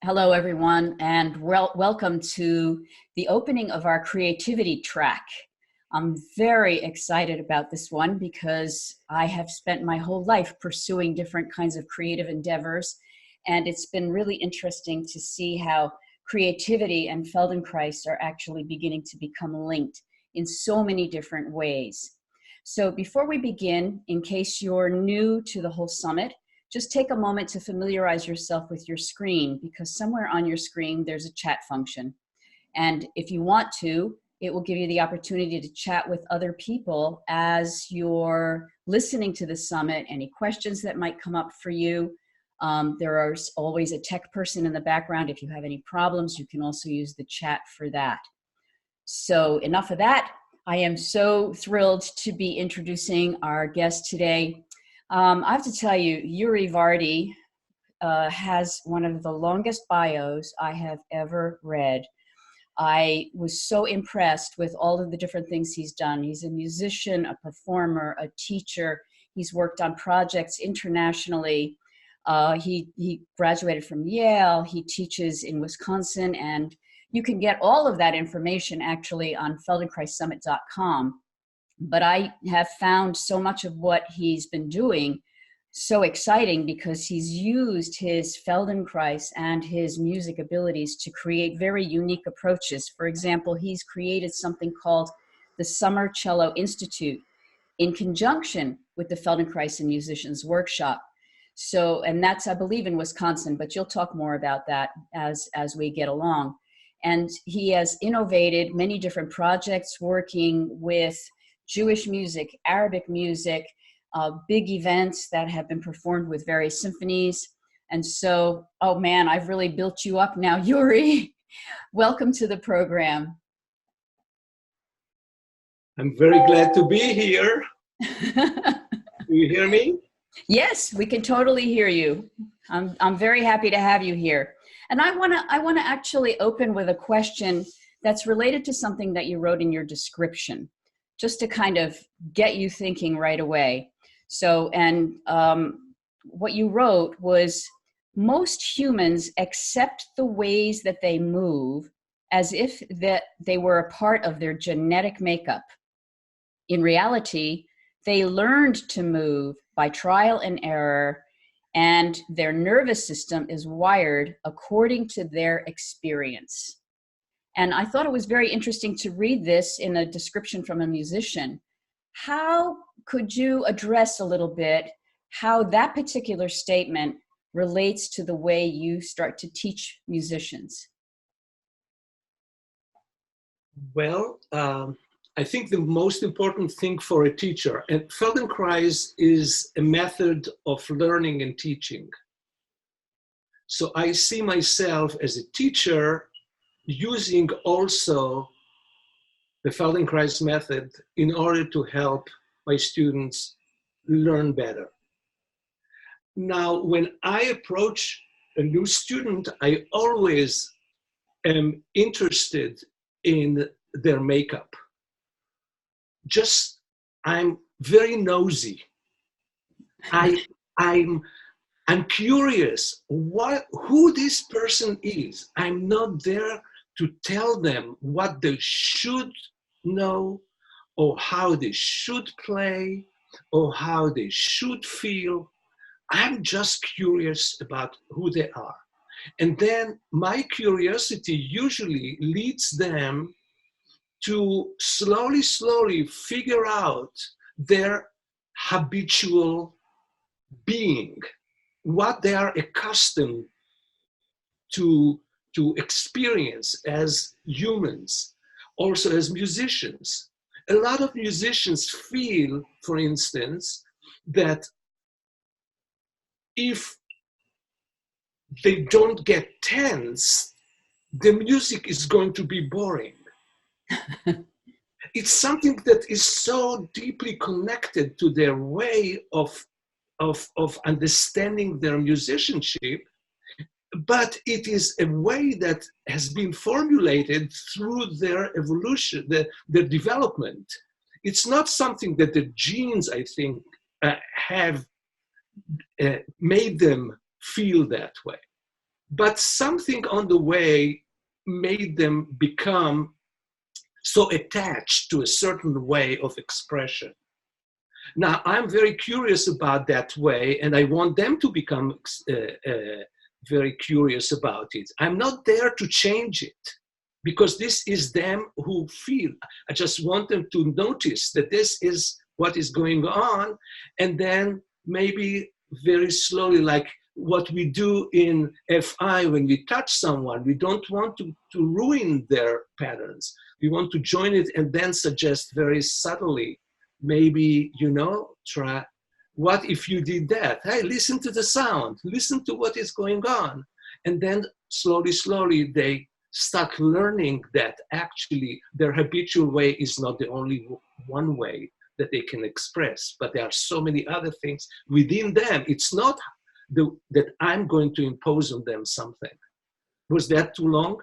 Hello, everyone, and welcome to the opening of our creativity track. I'm very excited about this one because I have spent my whole life pursuing different kinds of creative endeavors, and it's been really interesting to see how creativity and Feldenkrais are actually beginning to become linked in so many different ways. So before we begin, in case you're new to the whole summit, just take a moment to familiarize yourself with your screen, because somewhere on your screen there's a chat function. And if you want to, it will give you the opportunity to chat with other people as you're listening to the summit, any questions that might come up for you. There is always a tech person in the background. If you have any problems, you can also use the chat for that. So enough of that. I am so thrilled to be introducing our guest today. I have to tell you, Uri Vardi has one of the longest bios I have ever read. I was so impressed with all of the different things he's done. He's a musician, a performer, a teacher. He's worked on projects internationally. He graduated from Yale. He teaches in Wisconsin, and you can get all of that information actually on feldenkraissummit.com. But I have found so much of what he's been doing so exciting because he's used his Feldenkrais and his music abilities to create very unique approaches. For example, he's created something called the Summer Cello Institute in conjunction with the Feldenkrais and Musicians Workshop. So, and that's, I believe, in Wisconsin, but you'll talk more about that as we get along. And he has innovated many different projects working with Jewish music, Arabic music, big events that have been performed with various symphonies. And so, oh man, I've really built you up now, Uri. Welcome to the program. I'm very glad to be here. Do you hear me? Yes, we can totally hear you. I'm very happy to have you here. And I wanna actually open with a question that's related to something that you wrote in your description, just to kind of get you thinking right away. So, and what you wrote was, most humans accept the ways that they move as if that they were a part of their genetic makeup. In reality, they learned to move by trial and error, and their nervous system is wired according to their experience. And I thought it was very interesting to read this in a description from a musician. How could you address a little bit how that particular statement relates to the way you start to teach musicians? Well, I think the most important thing for a teacher, and Feldenkrais is a method of learning and teaching. So I see myself as a teacher using also the Feldenkrais method in order to help my students learn better. Now, when I approach a new student, I always am interested in their makeup. I'm very nosy. I'm curious who this person is. I'm not there to tell them what they should know or how they should play or how they should feel. I'm just curious about who they are. And then my curiosity usually leads them to slowly figure out their habitual being, what they are accustomed to experience as humans, also as musicians. A lot of musicians feel, for instance, that if they don't get tense, the music is going to be boring. It's something that is so deeply connected to their way of understanding their musicianship, but it is a way that has been formulated through their evolution, their development. It's not something that the genes, I think, have made them feel that way. but something on the way made them become so attached to a certain way of expression. Now, I'm very curious about that way, and I want them to become very curious about it. I'm not there to change it, because this is them who feel. I just want them to notice that this is what is going on, and then maybe very slowly, like what we do in FI when we touch someone, we don't want to ruin their patterns. We want to join it and then suggest very subtly, maybe, try, what if you did that? Hey, listen to the sound, listen to what is going on. And then slowly, they start learning that actually their habitual way is not the only one way that they can express, but there are so many other things within them. It's not that I'm going to impose on them something. Was that too long?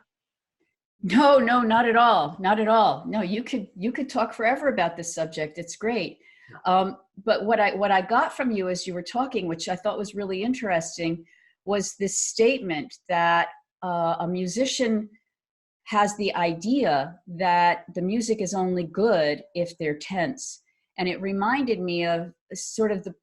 No, not at all. Not at all. No, you could talk forever about this subject. It's great. But what I got from you as you were talking, which I thought was really interesting, was this statement that a musician has the idea that the music is only good if they're tense. And it reminded me of sort of the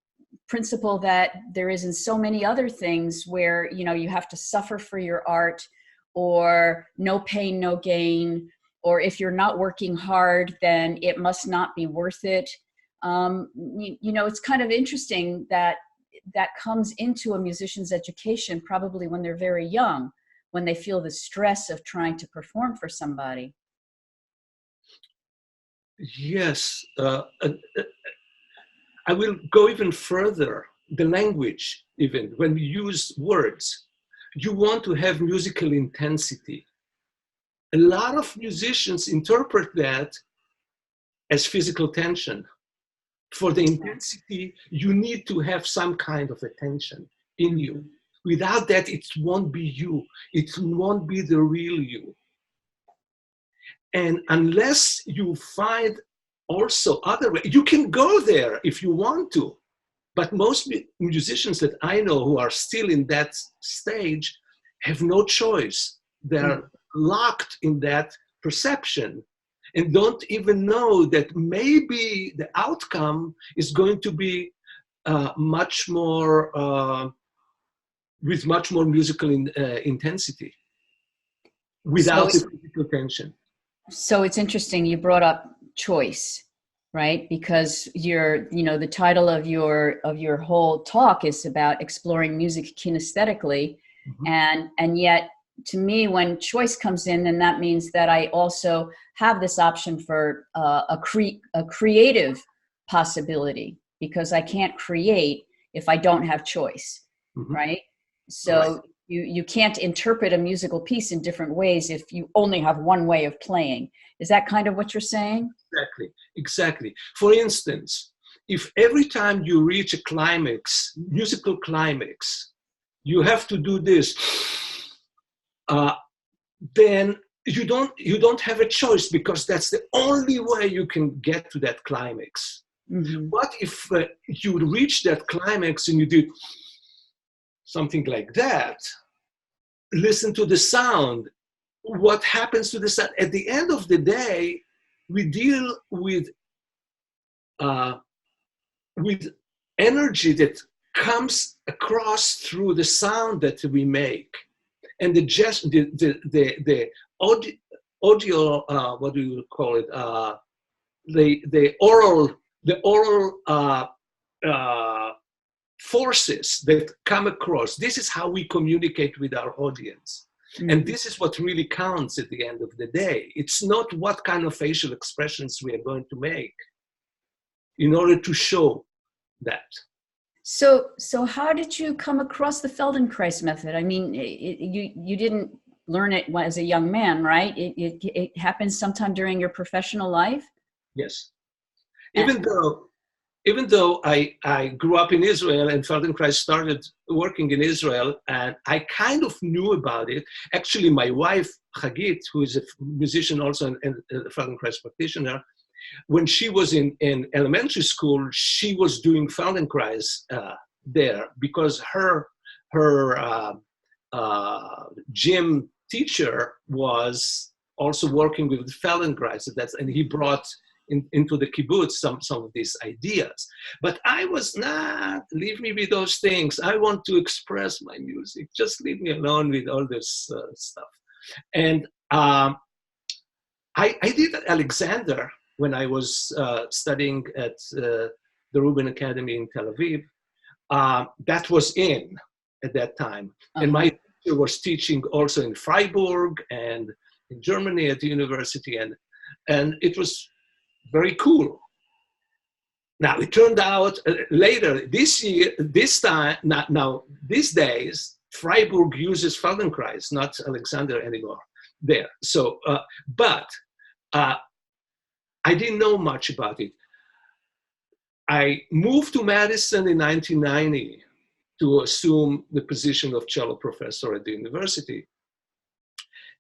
principle that there is in so many other things where, you have to suffer for your art, or no pain, no gain, or if you're not working hard, then it must not be worth it. It's kind of interesting that comes into a musician's education probably when they're very young, when they feel the stress of trying to perform for somebody. Yes. I will go even further. The language, even when we use words, you want to have musical intensity. A lot of musicians interpret that as physical tension. For the intensity, you need to have some kind of attention in you. Without that, it won't be you. It won't be the real you. And unless you find also other ways, you can go there if you want to. But most musicians that I know who are still in that stage have no choice. They're locked in that perception and don't even know that maybe the outcome is going to be much more, with much more musical intensity without the physical tension. So it's interesting you brought up choice, right? Because the title of your whole talk is about exploring music kinesthetically. Mm-hmm. And yet, to me, when choice comes in, then that means that I also have this option for a creative possibility, because I can't create if I don't have choice, mm-hmm. right? So right. You can't interpret a musical piece in different ways if you only have one way of playing. Is that kind of what you're saying? Exactly. For instance, if every time you reach a climax, musical climax, you have to do this, then you don't have a choice, because that's the only way you can get to that climax. Mm-hmm. What if you reach that climax and you do something like that? Listen to the sound. What happens to the sound? At the end of the day, we deal with energy that comes across through the sound that we make, and the audio, what do you call it? The oral forces that come across. This is how we communicate with our audience. Mm-hmm. And this is what really counts at the end of the day. It's not what kind of facial expressions we are going to make in order to show that. So how did you come across the Feldenkrais method? I mean, you didn't learn it as a young man, right? It happened sometime during your professional life? Yes. Even though I grew up in Israel and Feldenkrais started working in Israel, and I kind of knew about it. Actually, my wife, Hagit, who is a musician also and a Feldenkrais practitioner, when she was in elementary school, she was doing Feldenkrais there, because her gym teacher was also working with the Feldenkrais, and he brought into the kibbutz some of these ideas. But I was not, leave me with those things. I want to express my music. Just leave me alone with all this stuff. And I did Alexander when I was studying at the Rubin Academy in Tel Aviv. That was in at that time. And my teacher was teaching also in Freiburg and in Germany at the university. And it was very cool. Now, it turned out later this year, this time, now these days, Freiburg uses Feldenkrais, not Alexander anymore there. So, but I didn't know much about it. I moved to Madison in 1990 to assume the position of cello professor at the university.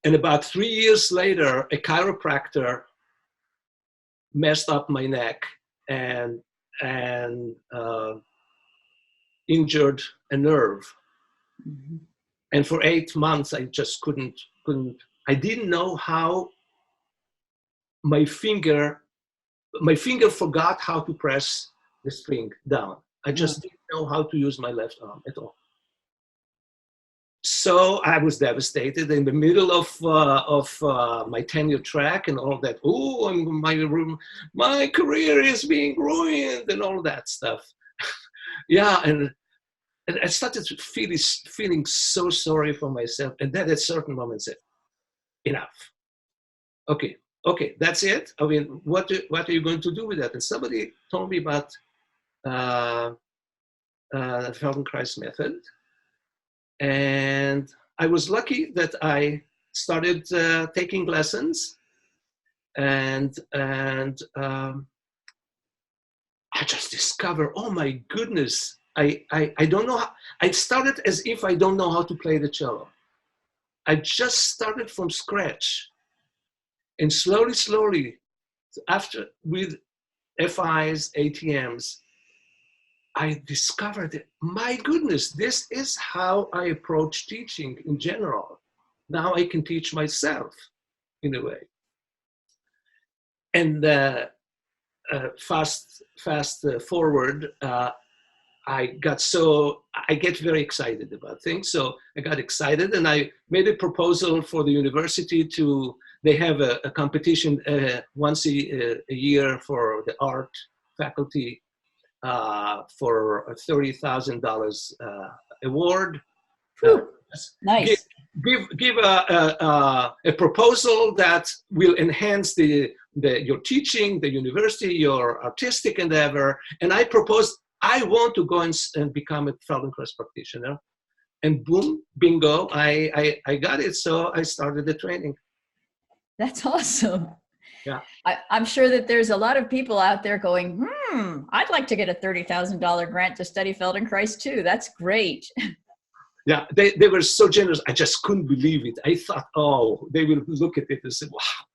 And about 3 years later, a chiropractor messed up my neck and injured a nerve. Mm-hmm. And for 8 months, I just couldn't, I didn't know how my finger forgot how to press the string down. I just didn't know how to use my left arm at all. So I was devastated in the middle of my tenure track and all that. Oh, my career is being ruined and all that stuff. Yeah, and I started feeling so sorry for myself. And then at a certain moment said, enough. Okay, that's it. I mean, what are you going to do with that? And somebody told me about the Feldenkrais method. And I was lucky that I started taking lessons, and I just discovered, oh my goodness, I don't know how, I started as if I don't know how to play the cello. I just started from scratch, and slowly, after with FIs, ATMs, I discovered that, my goodness, this is how I approach teaching in general. Now I can teach myself in a way. And fast forward, I get very excited about things. So I got excited and I made a proposal for the university they have a competition once a year for the art faculty. For a $30,000 award. Nice. Give a proposal that will enhance your teaching, the university, your artistic endeavor. And I proposed, I want to go and become a Feldenkrais practitioner. And boom, bingo, I got it. So I started the training. That's awesome. Yeah. I'm sure that there's a lot of people out there going, I'd like to get a $30,000 grant to study Feldenkrais too. That's great. Yeah, they were so generous. I just couldn't believe it. I thought, oh, they will look at it and say, wow,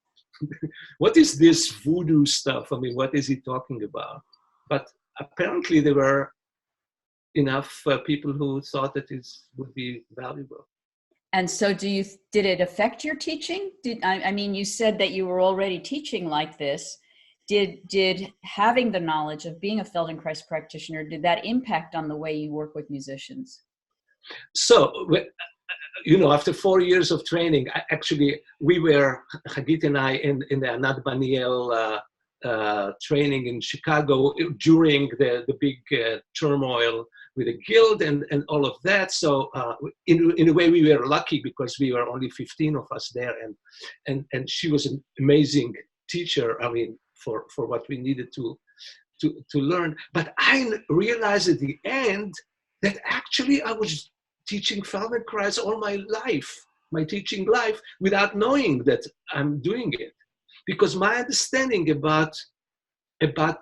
what is this voodoo stuff? I mean, what is he talking about? But apparently there were enough people who thought that it would be valuable. And so did it affect your teaching? I mean, you said that you were already teaching like this. Did having the knowledge of being a Feldenkrais practitioner, did that impact on the way you work with musicians? So, after 4 years of training, we were, Hagit and I, in the Anat Baniel training in Chicago during the big turmoil with the guild and all of that. So in a way we were lucky because we were only 15 of us there, and she was an amazing teacher, I mean, for what we needed to learn. But I realized at the end that actually I was teaching Feldenkrais all my life, my teaching life, without knowing that I'm doing it. Because my understanding about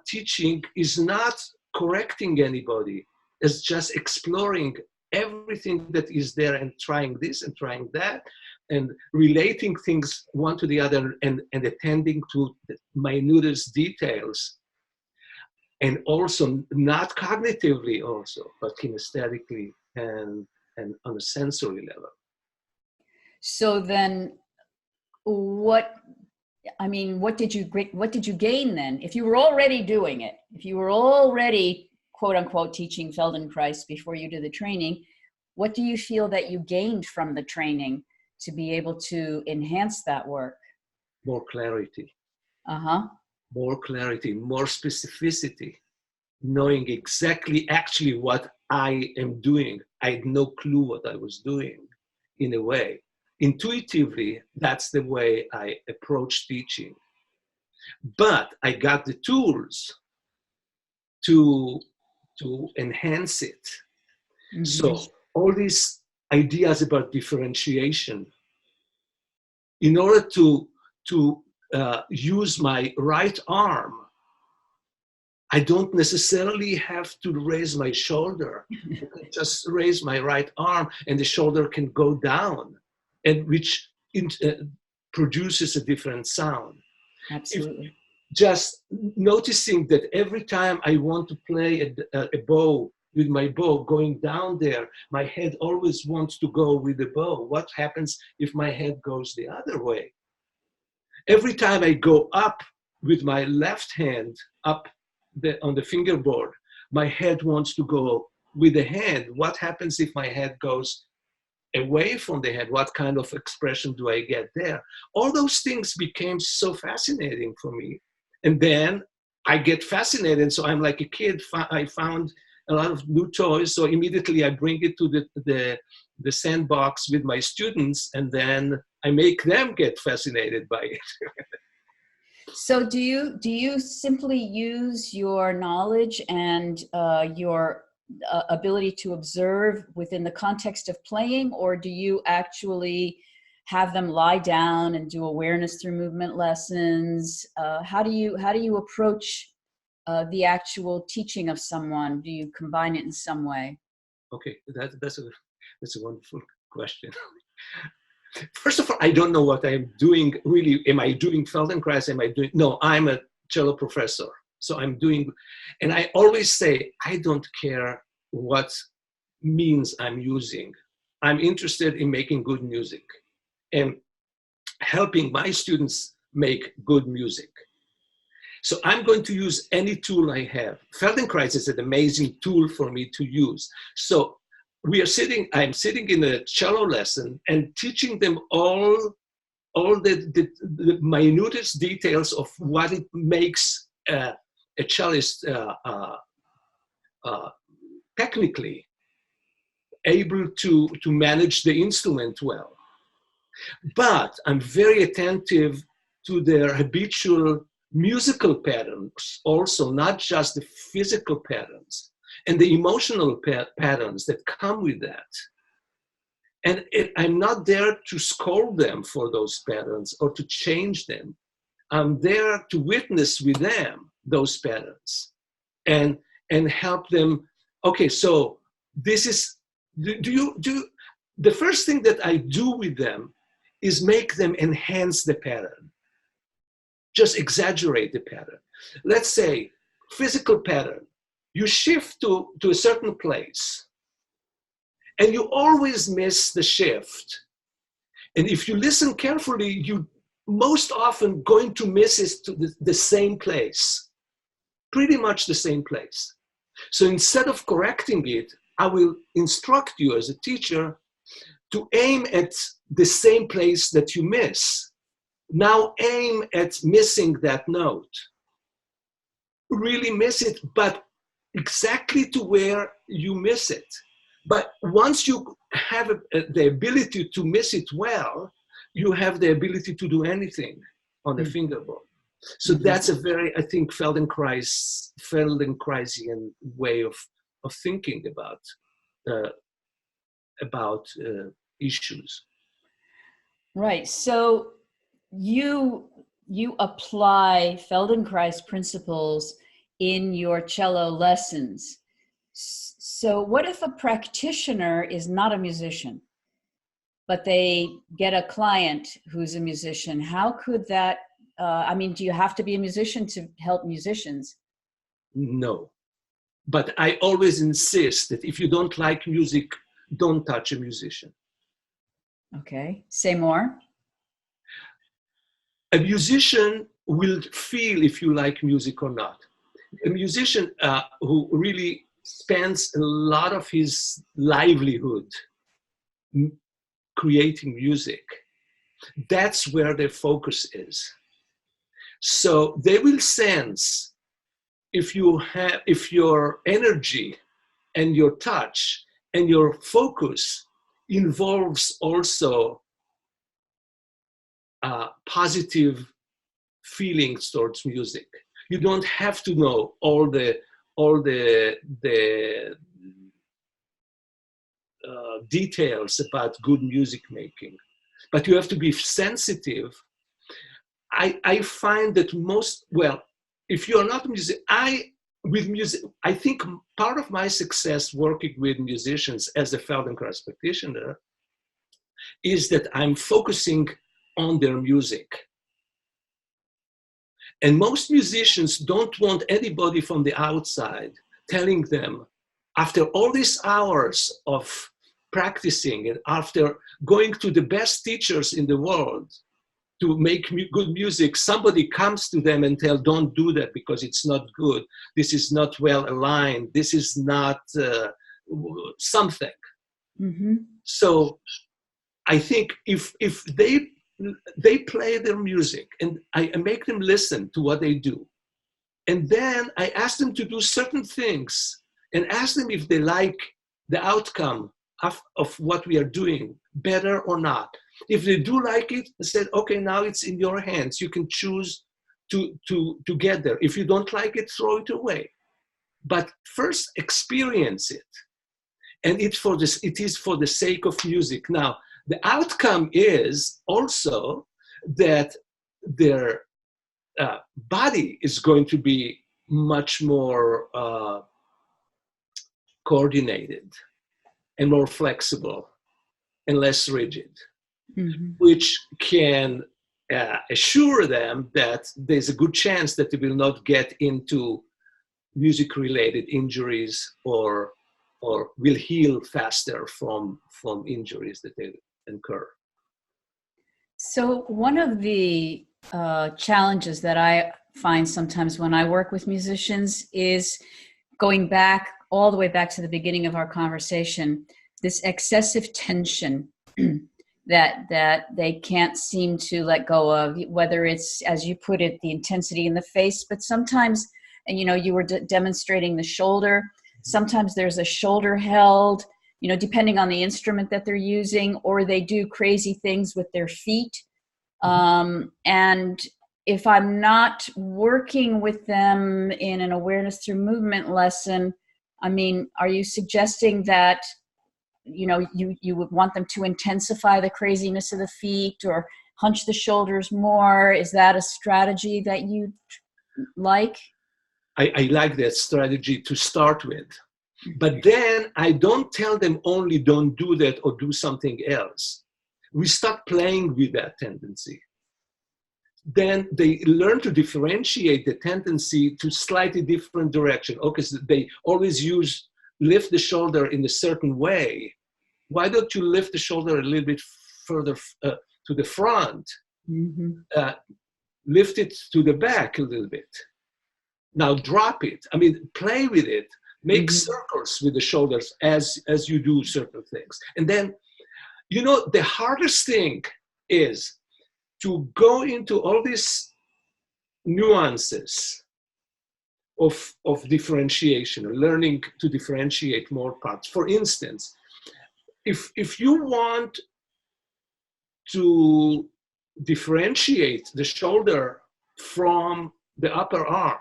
teaching is not correcting anybody. It's just exploring everything that is there and trying this and trying that and relating things one to the other and attending to the minutest details. And also not cognitively also, but kinesthetically and on a sensory level. So then what, I mean, what did you gain then? If you were already doing it, if you were already quote unquote teaching Feldenkrais before you did the training, what do you feel that you gained from the training to be able to enhance that work? More clarity. Uh-huh. More clarity, more specificity, knowing exactly actually what I am doing. I had no clue what I was doing in a way. Intuitively, that's the way I approach teaching. But I got the tools to enhance it. Mm-hmm. So all these ideas about differentiation, in order to use my right arm, I don't necessarily have to raise my shoulder. I can just raise my right arm and the shoulder can go down, and which produces a different sound. Absolutely. If just noticing that every time I want to play a bow with my bow going down there, my head always wants to go with the bow. What happens if my head goes the other way? Every time I go up with my left hand up on the fingerboard, my head wants to go with the hand. What happens if my head goes away from the head? What kind of expression do I get there? All those things became so fascinating for me. And then I get fascinated. So I'm like a kid. I found a lot of new toys. So immediately I bring it to the sandbox with my students, and then I make them get fascinated by it. So do you simply use your knowledge and your ability to observe within the context of playing, or do you actually have them lie down and do awareness through movement lessons? How do you approach the actual teaching of someone? Do you combine it in some way? Okay, that's a wonderful question. First of all, I don't know what I'm doing really. Am I doing Feldenkrais? No, I'm a cello professor. So I'm doing, and I always say, I don't care what means I'm using. I'm interested in making good music and helping my students make good music. So I'm going to use any tool I have. Feldenkrais is an amazing tool for me to use. So I'm sitting in a cello lesson and teaching them all the minutest details of what it makes a cellist technically able to manage the instrument well. But I'm very attentive to their habitual musical patterns also, not just the physical patterns and the emotional patterns that come with that. And I'm not there to scold them for those patterns or to change them. I'm there to witness with them those patterns and help them. Okay, so this is, the first thing that I do with them is make them enhance the pattern. Just exaggerate the pattern. Let's say physical pattern. You shift to a certain place and you always miss the shift. And if you listen carefully, you most often going to miss it to the same place, pretty much the same place. So instead of correcting it, I will instruct you as a teacher to aim at the same place that you miss. Now aim at missing that note. Really miss it, but exactly to where you miss it. But once you have the ability to miss it well, you have the ability to do anything on the fingerboard. So that's a very, I think, Feldenkraisian way of thinking about issues. Right. So you apply Feldenkrais principles in your cello lessons. So what if a practitioner is not a musician, but they get a client who's a musician? How could that, I mean, do you have to be a musician to help musicians? No. But I always insist that if you don't like music, don't touch a musician. Okay. Say more. A musician will feel if you like music or not. A musician who really spends a lot of his livelihood creating music, that's where their focus is. So they will sense if your energy and your touch and your focus involves also positive feelings towards music. You don't have to know all the details about good music making, but you have to be sensitive. I find that if you're not a musician, I think part of my success working with musicians as a Feldenkrais practitioner is that I'm focusing on their music. And most musicians don't want anybody from the outside telling them, after all these hours of practicing and after going to the best teachers in the world to make good music, somebody comes to them and tell, don't do that because it's not good. This is not well aligned. This is not something. Mm-hmm. So I think if they play their music and I make them listen to what they do, and then I ask them to do certain things and ask them if they like the outcome of what we are doing better or not. If they do like it, I said, okay, now it's in your hands. You can choose to get there. If you don't like it, throw it away. But first experience it. And it is for the sake of music. Now, the outcome is also that their body is going to be much more coordinated and more flexible and less rigid, mm-hmm. which can assure them that there's a good chance that they will not get into music-related injuries or will heal faster from injuries that they incur. So one of the challenges that I find sometimes when I work with musicians is going back all the way back to the beginning of our conversation, this excessive tension that they can't seem to let go of, whether it's, as you put it, the intensity in the face, but sometimes, and you were demonstrating the shoulder, sometimes there's a shoulder held, depending on the instrument that they're using, or they do crazy things with their feet. And if I'm not working with them in an awareness through movement lesson, I mean, are you suggesting that, you would want them to intensify the craziness of the feet or hunch the shoulders more? Is that a strategy that you like? I like that strategy to start with. But then I don't tell them only don't do that or do something else. We start playing with that tendency. Then they learn to differentiate the tendency to slightly different direction. Okay, so they always lift the shoulder in a certain way. Why don't you lift the shoulder a little bit further to the front? Mm-hmm. Lift it to the back a little bit. Now drop it. I mean, play with it. Make mm-hmm. circles with the shoulders as you do certain things. And then, the hardest thing is to go into all these nuances of differentiation, or learning to differentiate more parts. For instance, if you want to differentiate the shoulder from the upper arm,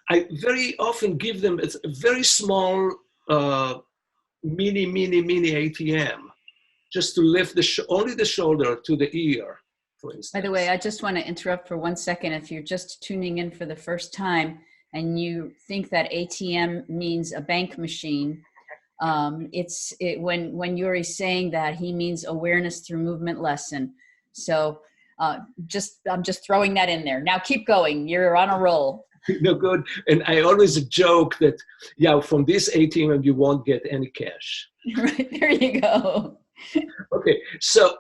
I very often give them a very small mini ATM, just to lift only the shoulder to the ear, for instance. By the way, I just want to interrupt for 1 second. If you're just tuning in for the first time and you think that ATM means a bank machine, when Uri's saying that, he means awareness through movement lesson. So I'm just throwing that in there. Now keep going. You're on a roll. No, good. And I always joke that, from this ATM you won't get any cash. Right, there you go. Okay, so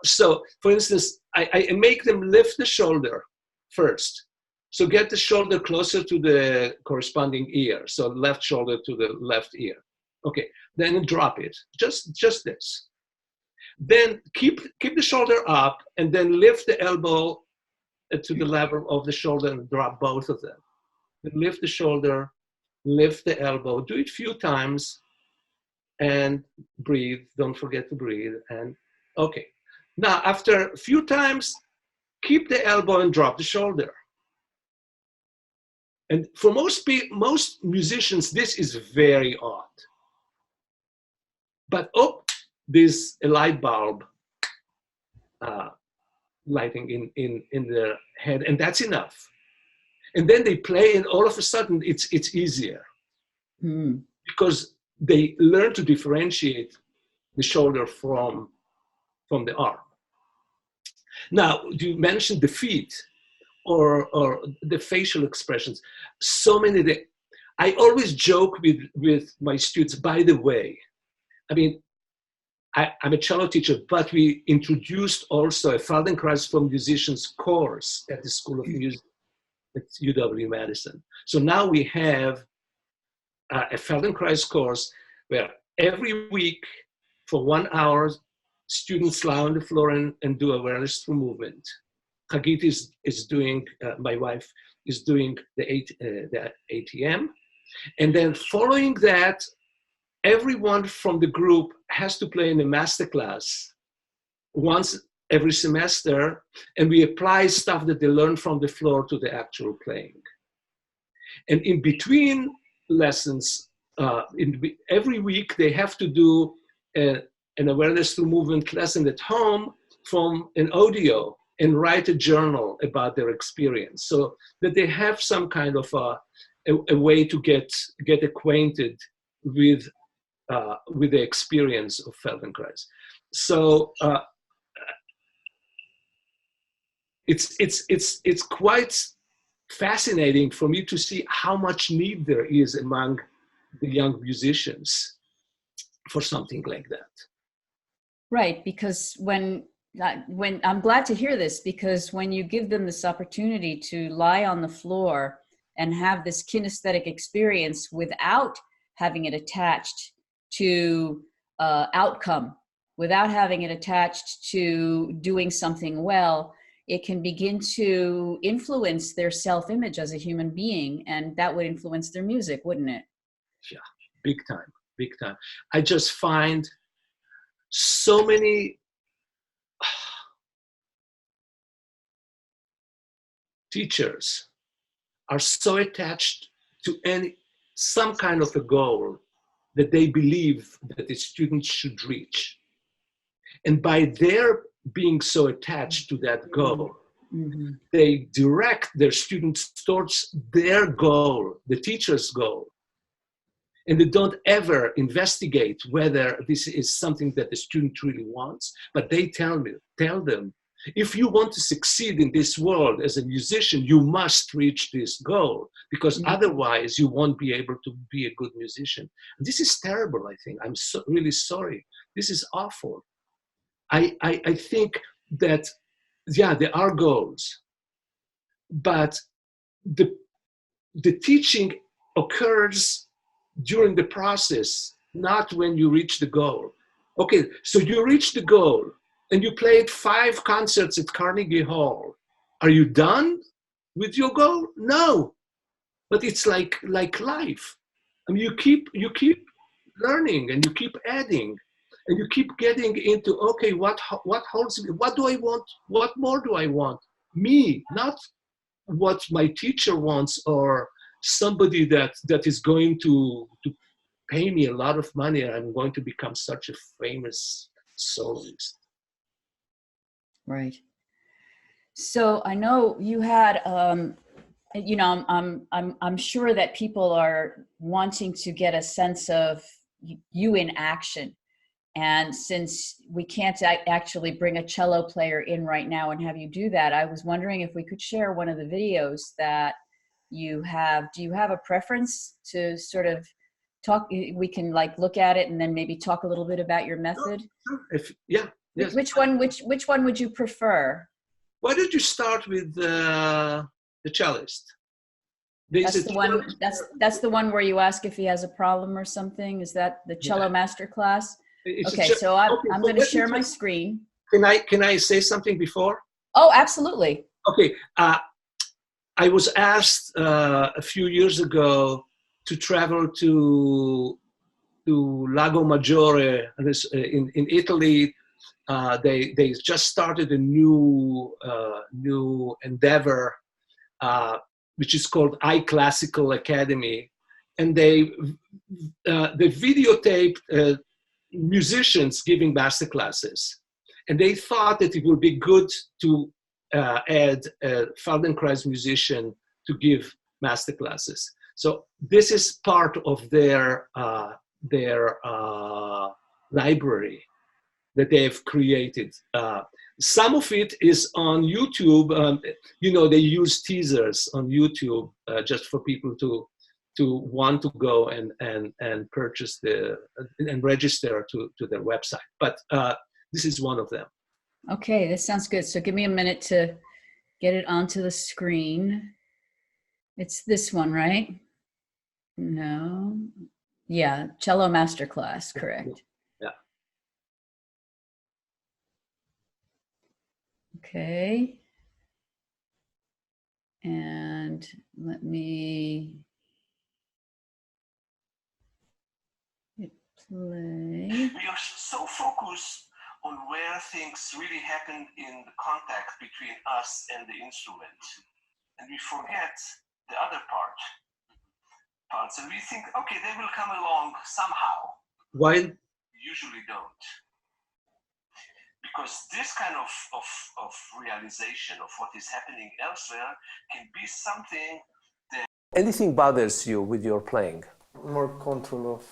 for instance, I make them lift the shoulder first. So get the shoulder closer to the corresponding ear. So left shoulder to the left ear. Okay, then drop it. Just this. Then keep the shoulder up, and then lift the elbow to the level of the shoulder and drop both of them. Then lift the shoulder, lift the elbow. Do it a few times, and breathe. Don't forget to breathe. And okay. Now, after a few times, keep the elbow and drop the shoulder. And for most musicians, this is very odd. But oh, there's a light bulb lighting in their head, and that's enough. And then they play, and all of a sudden, it's easier because they learn to differentiate the shoulder from the arm. Now, you mentioned the feet or the facial expressions. So many. I always joke with my students. By the way, I mean, I'm a cello teacher, but we introduced also a Feldenkrais for Musicians course at the School of Music at UW-Madison. So now we have a Feldenkrais course where every week for 1 hour, students lie on the floor and do awareness through movement. Hagit is doing, my wife is doing the ATM. And then following that, everyone from the group has to play in a master class once every semester, and we apply stuff that they learn from the floor to the actual playing. And in between lessons, every week they have to do an awareness through movement lesson at home from an audio and write a journal about their experience, so that they have some kind of a way to get acquainted with the experience of Feldenkrais. So it's quite fascinating for me to see how much need there is among the young musicians for something like that. Right, because when I'm glad to hear this, because when you give them this opportunity to lie on the floor and have this kinesthetic experience without having it attached to outcome, without having it attached to doing something well, it can begin to influence their self-image as a human being, and that would influence their music, wouldn't it? Yeah, big time, big time. I just find so many teachers are so attached to some kind of a goal that they believe that the students should reach. And by their being so attached to that goal, they direct their students towards their goal, the teacher's goal. And they don't ever investigate whether this is something that the student really wants, but they tell them, if you want to succeed in this world as a musician, you must reach this goal, because otherwise you won't be able to be a good musician. This is terrible, I think. I'm really sorry. This is awful. I think that, yeah, there are goals, but the teaching occurs during the process, not when you reach the goal. Okay, so you reach the goal and you played 5 concerts at Carnegie Hall. Are you done with your goal? No, but it's like life. I mean, you keep learning and you keep adding and you keep getting into, okay, what holds me? What do I want? What more do I want? Me, not what my teacher wants or somebody that is going to pay me a lot of money and I'm going to become such a famous soloist. Right. So I know you had, you know, I'm sure that people are wanting to get a sense of you in action. And since we can't actually bring a cello player in right now and have you do that, I was wondering if we could share one of the videos that you have. Do you have a preference to sort of talk? We can like look at it and then maybe talk a little bit about your method. Yeah. Yes. Which one would you prefer? Why don't you start with the cellist? That's the one. That's the one where you ask if he has a problem or something. Is that the cello masterclass? Okay, so I'm going to share my screen. Can I say something before? Oh, absolutely. Okay. I was asked a few years ago to travel to Lago Maggiore in Italy. They just started a new endeavor, which is called iClassical Academy, and they videotaped musicians giving master classes, and they thought that it would be good to add a Feldenkrais musician to give master classes. So this is part of their library that they have created. Some of it is on YouTube. They use teasers on YouTube just for people to want to go and purchase and register to their website. But this is one of them. Okay, this sounds good. So give me a minute to get it onto the screen. It's this one, right? No. Yeah, cello masterclass, correct. Yeah. Okay. And let me hit play. We are so focused on where things really happen in the contact between us and the instrument. And we forget the other parts. And we think, okay, they will come along somehow. Why? Usually don't. Because this kind of realization of what is happening elsewhere can be something that... Anything bothers you with your playing? More control of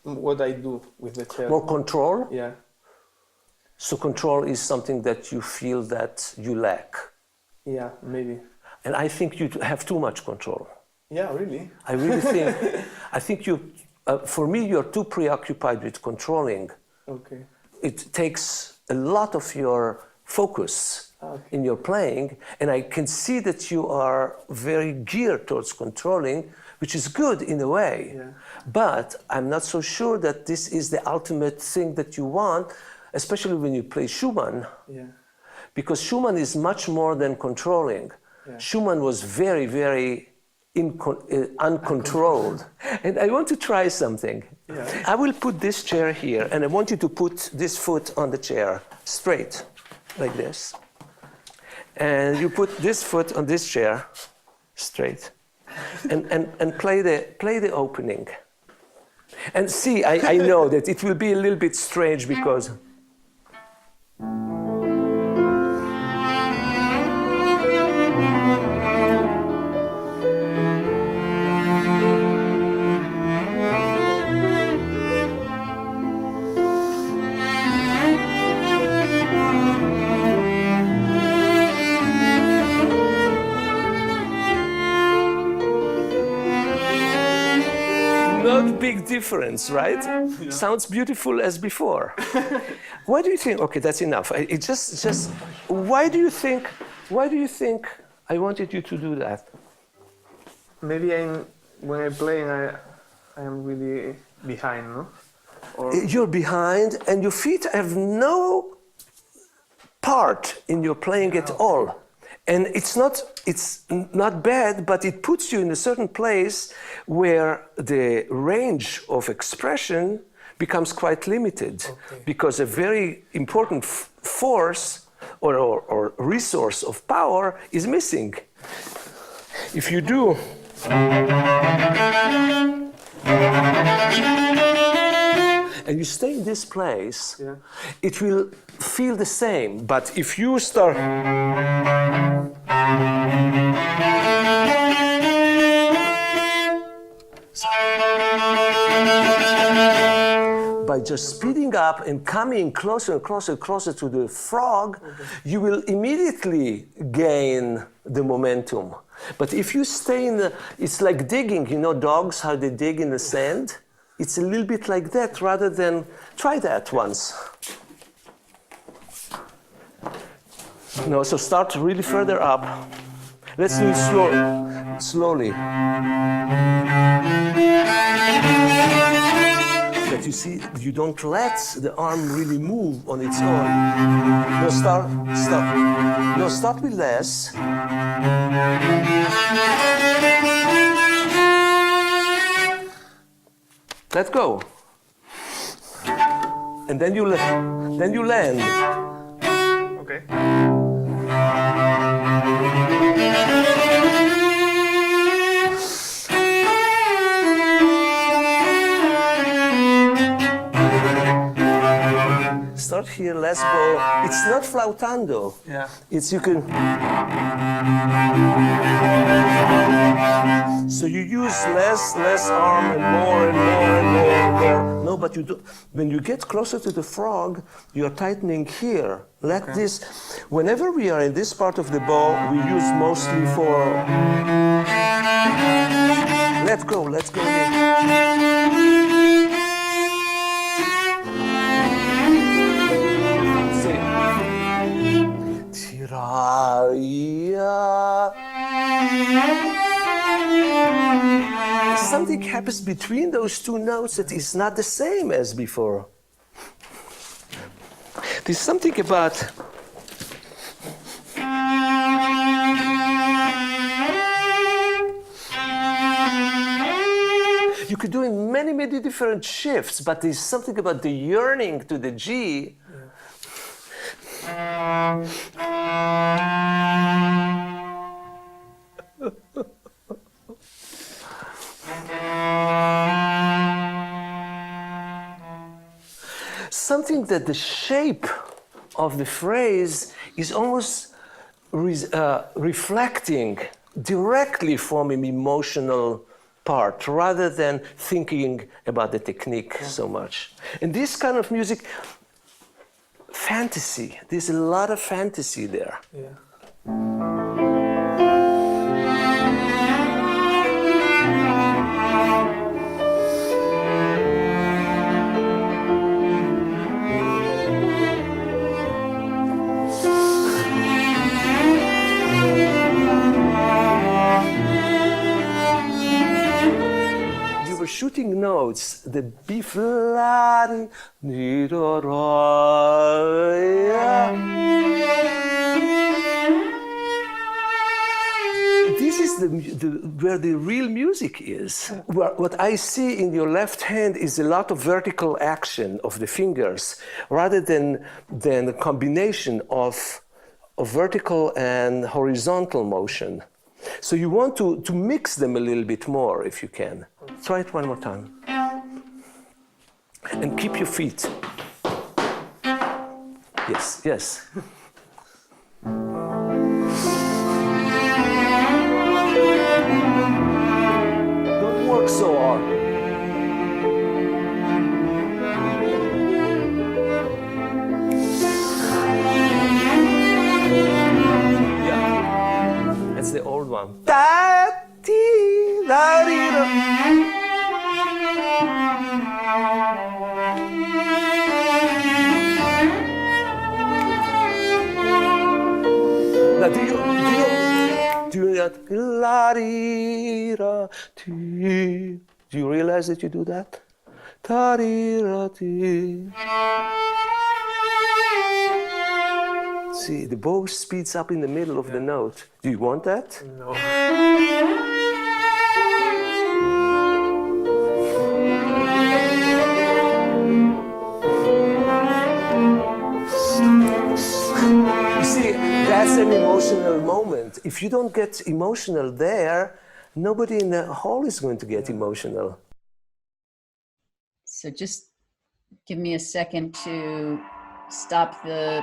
what I do with the cello. More control? Yeah. So control is something that you feel that you lack? Yeah, maybe. And I think you have too much control. Yeah, really? I really think, for me, you're too preoccupied with controlling. Okay. It takes a lot of your focus in your playing, and I can see that you are very geared towards controlling, which is good in a way. Yeah. But I'm not so sure that this is the ultimate thing that you want, especially when you play Schumann. Yeah. Because Schumann is much more than controlling. Yeah. Schumann was very, very uncontrolled. And I want to try something. Yeah. I will put this chair here, and I want you to put this foot on the chair, straight, like this. And you put this foot on this chair, straight. And play the opening. And see, I know that it will be a little bit strange because... Not big difference, right? Yeah. Sounds beautiful as before. Why do you think? Okay, that's enough. It just. Why do you think I wanted you to do that? Maybe when I play, I am really behind, no? Or... You're behind, and your feet have no part in your playing at all. And it's not bad, but it puts you in a certain place where the range of expression becomes quite limited, because a very important force or resource of power is missing. If you do... and you stay in this place, yeah, it will feel the same. But if you start... by just speeding up and coming closer and closer and closer to the frog, you will immediately gain the momentum. But if you stay in the, it's like digging, you know, dogs, how they dig in the sand? It's a little bit like that rather than, try that once. No, so start really further up. Let's do it slowly. But you see, you don't let the arm really move on its own. No, stop. No, start with less. Let go. And then you land. Okay. Start here, let's go. It's not flautando. Yeah. It's you can. So you use less arm and more and more and more and more. No, but you do. When you get closer to the frog, you are tightening here. Let this. Whenever we are in this part of the bow, we use mostly for. Let go. Let's go. Something happens between those two notes that is not the same as before. There's something about you could do in many, many different shifts, but there's something about the yearning to the G. Something that the shape of the phrase is almost reflecting directly from an emotional part rather than thinking about the technique so much. And this kind of music, fantasy, there's a lot of fantasy there. Yeah. Shooting notes, the B flat, this is where the real music is. What I see in your left hand is a lot of vertical action of the fingers, rather than a combination of vertical and horizontal motion. So you want to mix them a little bit more if you can. Try it one more time. And keep your feet. Yes, yes. Don't work so hard. Yeah. That's the old one. Now, do you that? Do you realize that you do that? See, the bow speeds up in the middle of the note. Do you want that? No. You see, that's an emotional moment. If you don't get emotional there, nobody in the hall is going to get emotional. So just give me a second to stop the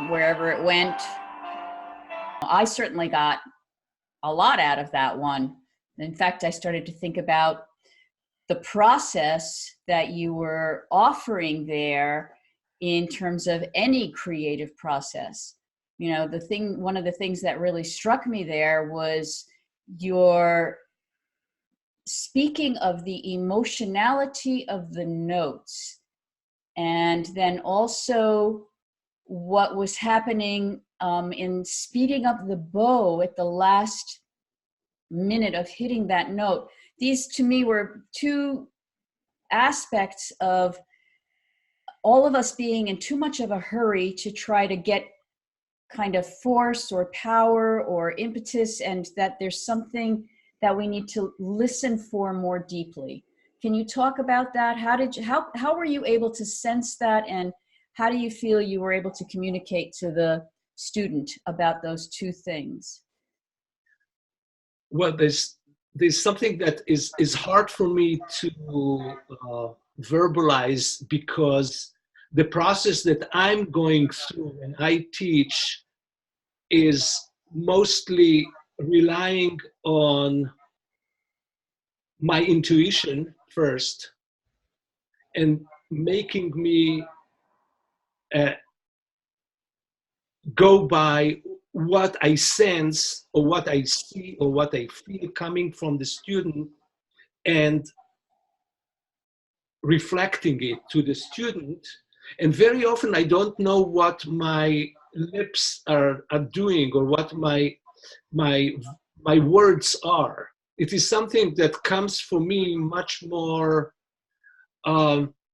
wherever it went. I certainly got a lot out of that one. In fact, I started to think about the process that you were offering there in terms of any creative process. You know, one of the things that really struck me there was your speaking of the emotionality of the notes, and then also what was happening in speeding up the bow at the last minute of hitting that note. These to me were two aspects of all of us being in too much of a hurry to try to get kind of force or power or impetus, and that there's something that we need to listen for more deeply. Can you talk about that? How were you able to sense that, and how do you feel you were able to communicate to the student about those two things? Well, there's something that is hard for me to verbalize, because the process that I'm going through when I teach is mostly relying on my intuition first and making me go by what I sense or what I see or what I feel coming from the student, and reflecting it to the student. And very often I don't know what my lips are doing or what my words are. It is something that comes for me much more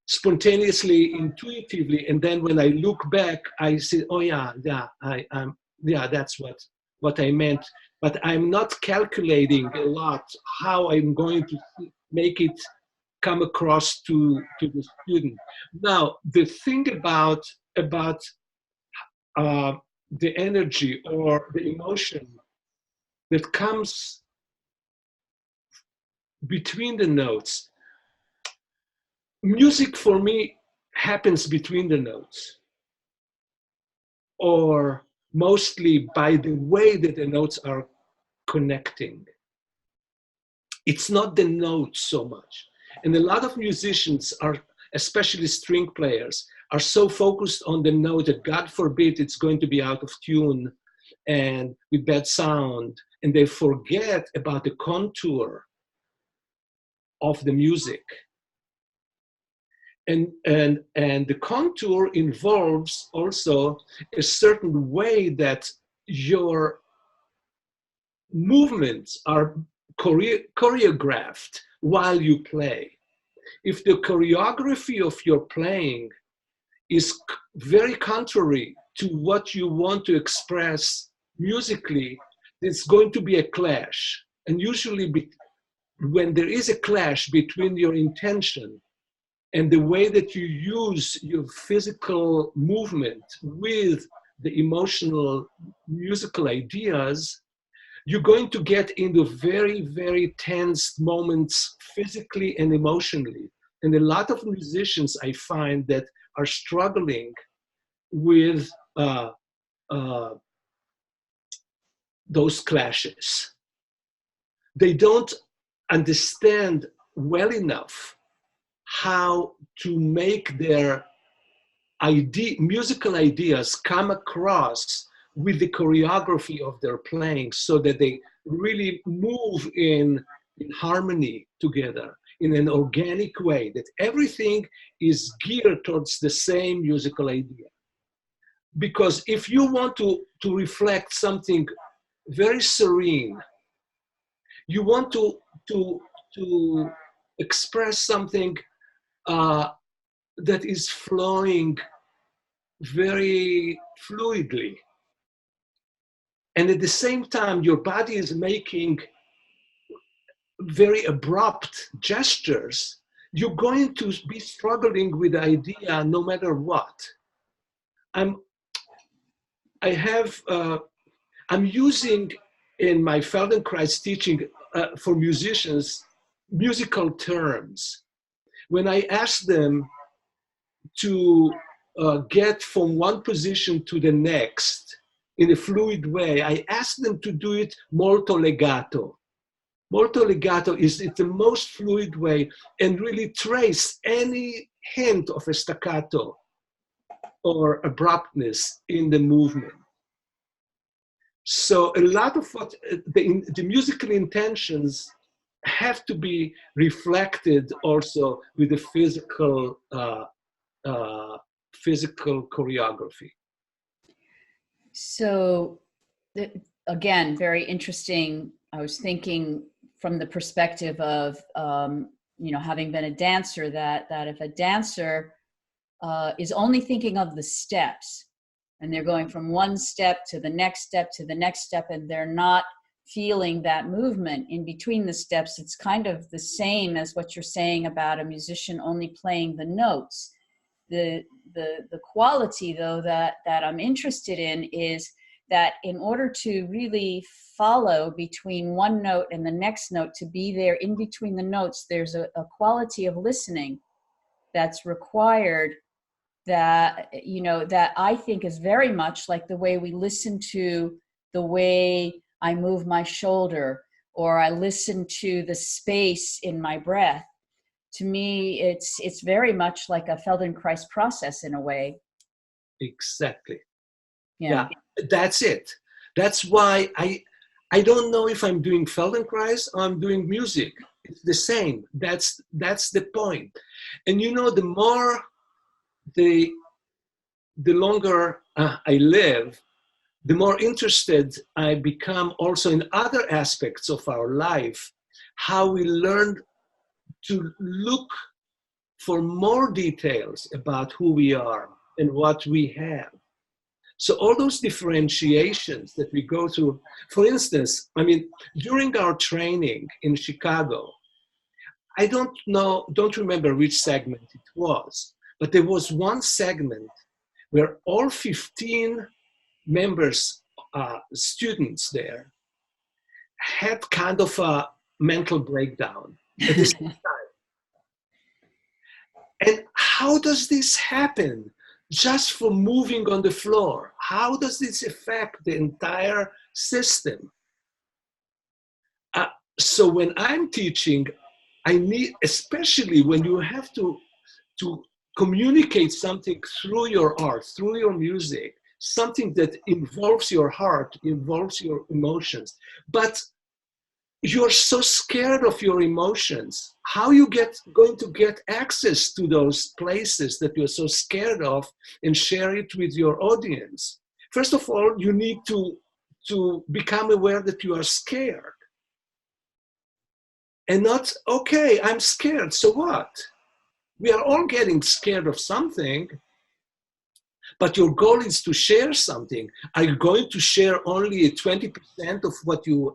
spontaneously, intuitively, and then when I look back, I say, "Oh yeah, that's what I meant." But I'm not calculating a lot how I'm going to make it come across to the student. Now, the thing about the energy or the emotion that comes between the notes. Music for me happens between the notes, or mostly by the way that the notes are connecting. It's not the notes so much. And a lot of musicians are, especially string players, are so focused on the note that God forbid it's going to be out of tune and with bad sound, and they forget about the contour of the music. And the contour involves also a certain way that your movements are choreographed while you play. If the choreography of your playing is very contrary to what you want to express musically, it's going to be a clash. And usually when there is a clash between your intention and the way that you use your physical movement with the emotional musical ideas, you're going to get into very, very tense moments physically and emotionally. And a lot of musicians I find that are struggling with those clashes. They don't understand well enough how to make their musical ideas come across with the choreography of their playing, so that they really move in harmony together in an organic way, that everything is geared towards the same musical idea. Because if you want to reflect something very serene, you want to express something that is flowing very fluidly. And at the same time, your body is making very abrupt gestures, you're going to be struggling with the idea no matter what. I'm using in my Feldenkrais teaching for musicians musical terms. When I ask them to get from one position to the next in a fluid way, I ask them to do it molto legato. Molto legato is the most fluid way, and really trace any hint of a staccato or abruptness in the movement. So a lot of what the musical intentions have to be reflected also with the physical choreography. So, again, very interesting. I was thinking from the perspective of, you know, having been a dancer, that if a dancer is only thinking of the steps, and they're going from one step to the next step to the next step, and they're not feeling that movement in between the steps, it's kind of the same as what you're saying about a musician only playing the notes. The quality, though, that I'm interested in is that in order to really follow between one note and the next note, to be there in between the notes, there's a quality of listening that's required, that, you know, that I think is very much like the way we listen to the way I move my shoulder, or I listen to the space in my breath. To me, it's very much like a Feldenkrais process in a way. Exactly. Yeah. That's it. That's why I don't know if I'm doing Feldenkrais or I'm doing music. It's the same. That's the point. And you know, the more the longer I live, the more interested I become also in other aspects of our life, how we learn to look for more details about who we are and what we have. So all those differentiations that we go through, for instance, I mean, during our training in Chicago, I don't remember which segment it was, but there was one segment where all 15 members, students there, had kind of a mental breakdown at the same time. And how does this happen? Just for moving on the floor. How does this affect the entire system? So when I'm teaching, I need, especially when you have to communicate something through your art, through your music, something that involves your heart, involves your emotions, but you're so scared of your emotions. How you going to get access to those places that you're so scared of and share it with your audience? First of all, you need to become aware that you are scared. And not, okay, I'm scared, so what? We are all getting scared of something, but your goal is to share something. Are you going to share only 20% of what you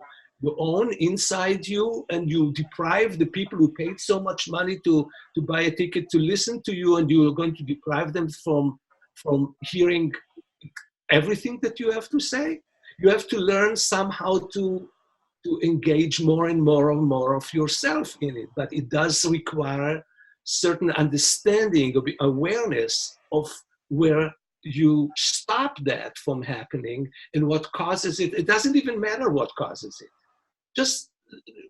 own inside you, and you deprive the people who paid so much money to buy a ticket to listen to you, and you're going to deprive them from hearing everything that you have to say? You have to learn somehow to engage more and more of yourself in it, but it does require certain understanding of awareness of where you stop that from happening and what causes it. It doesn't even matter what causes it. Just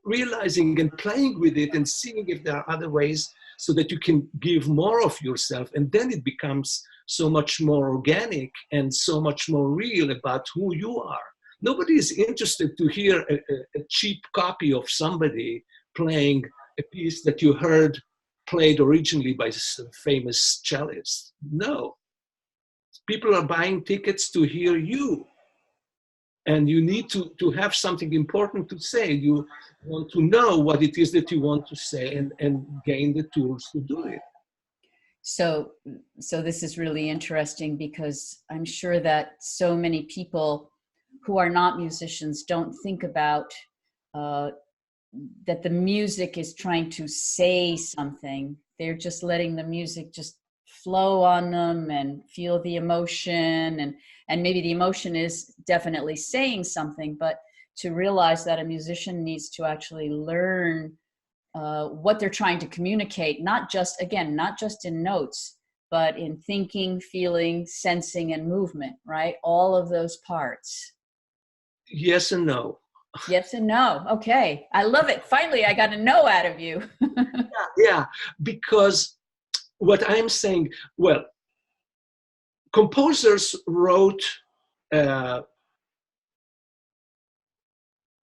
realizing and playing with it and seeing if there are other ways so that you can give more of yourself, and then it becomes so much more organic and so much more real about who you are. Nobody is interested to hear a cheap copy of somebody playing a piece that you heard played originally by some famous cellist. No. People are buying tickets to hear you. And you need to have something important to say. You want to know what it is that you want to say, and gain the tools to do it. So this is really interesting, because I'm sure that so many people who are not musicians don't think about that the music is trying to say something. They're just letting the music just flow on them and feel the emotion, and maybe the emotion is definitely saying something, but to realize that a musician needs to actually learn what they're trying to communicate, not just in notes, but in thinking, feeling, sensing, and movement, right? All of those parts. Yes and no. Yes and no. Okay. I love it. Finally, I got a no out of you. Yeah, because what I'm saying, well, composers wrote a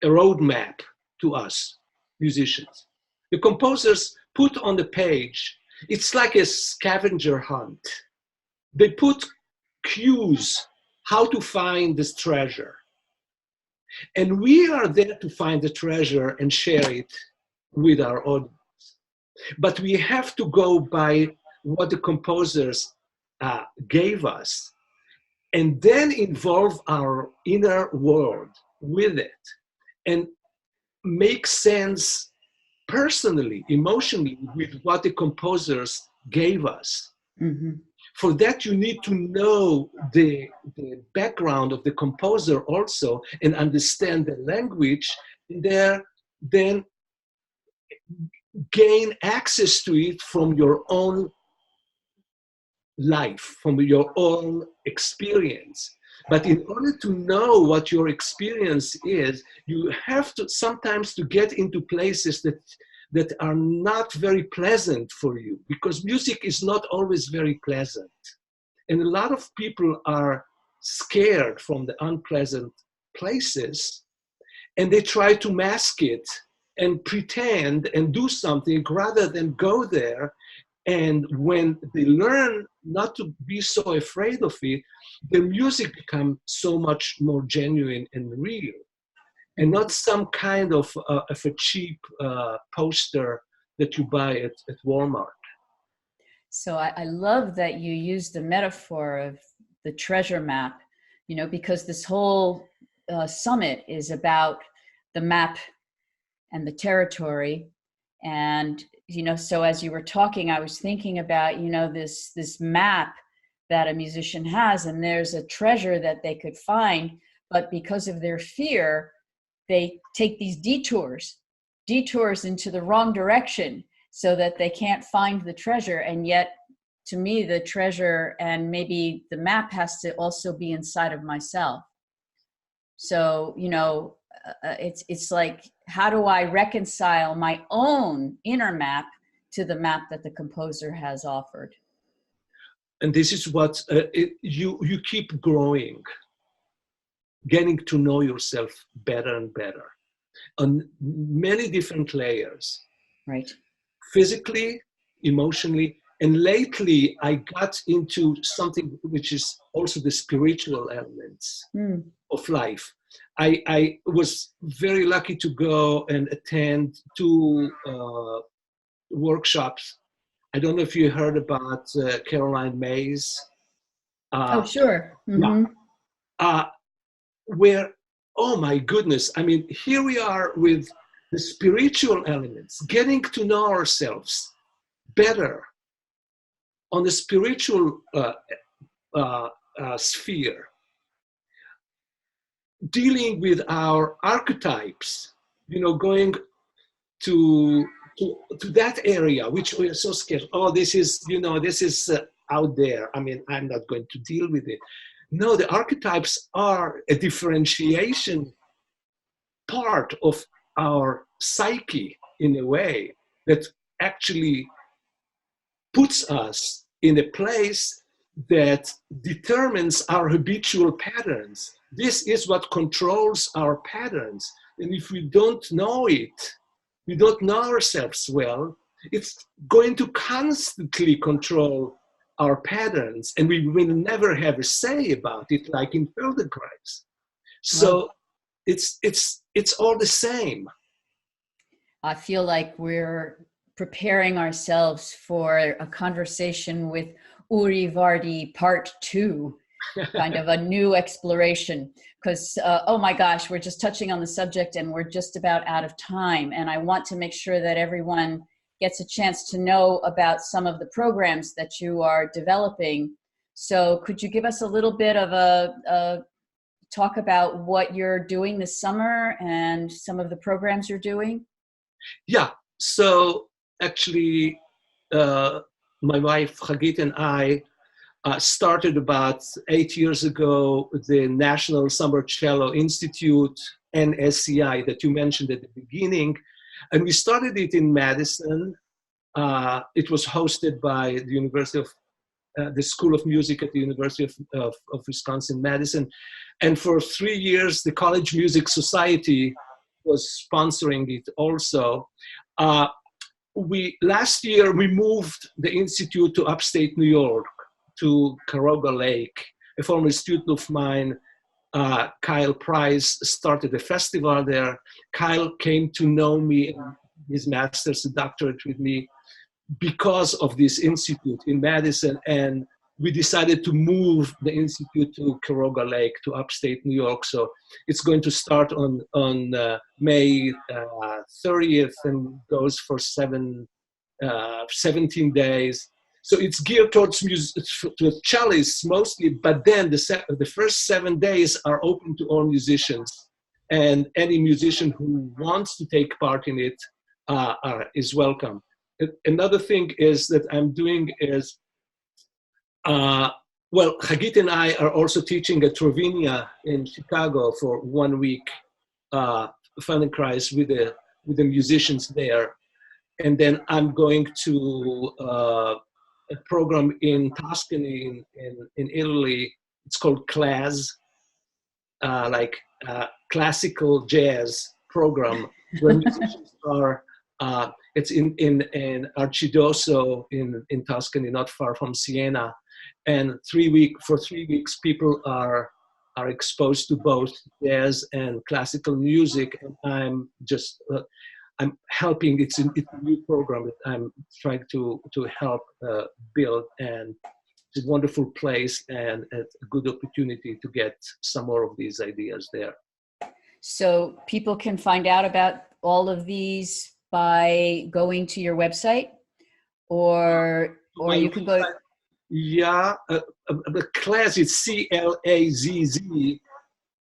roadmap to us, musicians. The composers put on the page, it's like a scavenger hunt. They put cues how to find this treasure. And we are there to find the treasure and share it with our audience. But we have to go by what the composers gave us and then involve our inner world with it and make sense personally, emotionally, with what the composers gave us. Mm-hmm. For that, you need to know the background of the composer also and understand the language, and then gain access to it from your own life, from your own experience. But in order to know what your experience is, you have to sometimes to get into places that are not very pleasant for you, because music is not always very pleasant. And a lot of people are scared from the unpleasant places, and they try to mask it and pretend and do something rather than go there. And when they learn not to be so afraid of it, the music becomes so much more genuine and real, and not some kind of a cheap poster that you buy at Walmart. So I love that you use the metaphor of the treasure map, you know, because this whole summit is about the map and the territory. And, you know, so as you were talking, I was thinking about, you know, this map that a musician has, and there's a treasure that they could find, but because of their fear, they take these detours into the wrong direction so that they can't find the treasure. And yet, to me, the treasure and maybe the map has to also be inside of myself. So, you know, it's like, how do I reconcile my own inner map to the map that the composer has offered? And this is what you keep growing, getting to know yourself better and better on many different layers. Right. Physically, emotionally, and lately I got into something which is also the spiritual elements of life. I was very lucky to go and attend 2 workshops. I don't know if you heard about Caroline May's. Oh, sure. Mm-hmm. Yeah. Where, oh my goodness, I mean, here we are with the spiritual elements, getting to know ourselves better on the spiritual sphere, dealing with our archetypes, you know, going to that area which we are so scared. Oh, this is, you know, this is out there. I mean, I'm not going to deal with it. No, the archetypes are a differentiation part of our psyche in a way that actually puts us in a place that determines our habitual patterns. This is what controls our patterns. And if we don't know it, we don't know ourselves well, it's going to constantly control our patterns, and we will never have a say about it, like in Feldenkrais. So it's all the same. I feel like we're preparing ourselves for a conversation with Uri Vardi Part 2, kind of a new exploration. Because, oh my gosh, we're just touching on the subject and we're just about out of time. And I want to make sure that everyone gets a chance to know about some of the programs that you are developing. So could you give us a little bit of a talk about what you're doing this summer and some of the programs you're doing? Yeah, so actually, my wife Hagit and I started about 8 years ago the National Summer Cello Institute NSCI that you mentioned at the beginning. And we started it in Madison. It was hosted by the University of the School of Music at the University of Wisconsin-Madison. And for 3 years, the College Music Society was sponsoring it also. Last year, we moved the Institute to upstate New York, to Caroga Lake. A former student of mine, Kyle Price, started a festival there. Kyle came to know me, his master's and doctorate with me, because of this institute in Madison, and we decided to move the institute to Caroga Lake, to upstate New York. So it's going to start on May 30th and goes for 17 days. So it's geared towards music, to cellists mostly, but then the first 7 days are open to all musicians, and any musician who wants to take part in it is welcome. Another thing is that I'm doing is, well, Hagit and I are also teaching at Trovinia in Chicago for 1 week, Feldenkrais with the musicians there. And then I'm going to a program in Tuscany in Italy. It's called CLAS, like classical jazz program, where musicians are, it's in Arcidoso in Tuscany, not far from Siena. And for 3 weeks, people are exposed to both jazz and classical music. And I'm just, I'm helping, it's a new program that I'm trying to help build. And it's a wonderful place and a good opportunity to get some more of these ideas there. So people can find out about all of these by going to your website, or you can go. Yeah, the class is CLAZZ,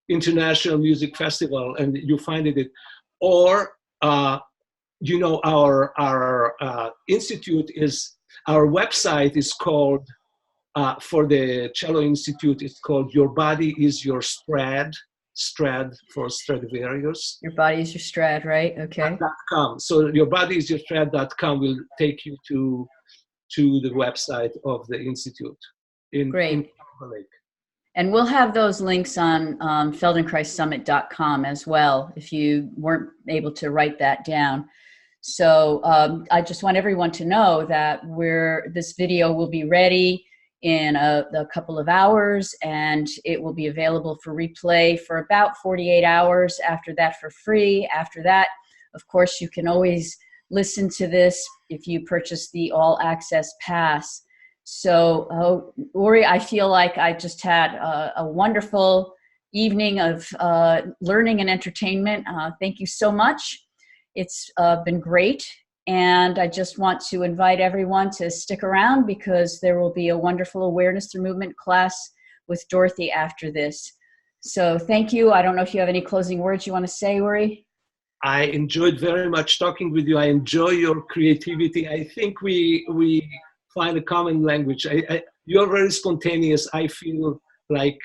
International Music Festival, and you find it. Or you know, our institute is, our website is called, for the Cello Institute, it's called Your Body is Your Strad for Stradivarius. Your Body is Your Strad, right? Okay. .com. So yourbodyisyourstrad.com will take you to the website of the institute in Lake. And we'll have those links on feldenkrais.summit.com as well, if you weren't able to write that down. So I just want everyone to know that this video will be ready in a couple of hours, and it will be available for replay for about 48 hours. After that, for free. After that, of course, you can always listen to this if you purchase the all access pass. So Uri, I feel like I just had a wonderful evening of learning and entertainment. Thank you so much. It's been great. And I just want to invite everyone to stick around, because there will be a wonderful awareness through movement class with Dorothy after this. So thank you. I don't know if you have any closing words you want to say, Uri? I enjoyed very much talking with you. I enjoy your creativity. I think we find a common language. You're very spontaneous. I feel like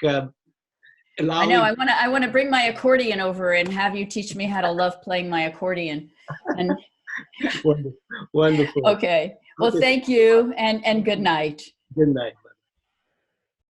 allowing... I know. I want to bring my accordion over and have you teach me how to love playing my accordion. And Wonderful. okay. Well, thank you, and good night. Good night.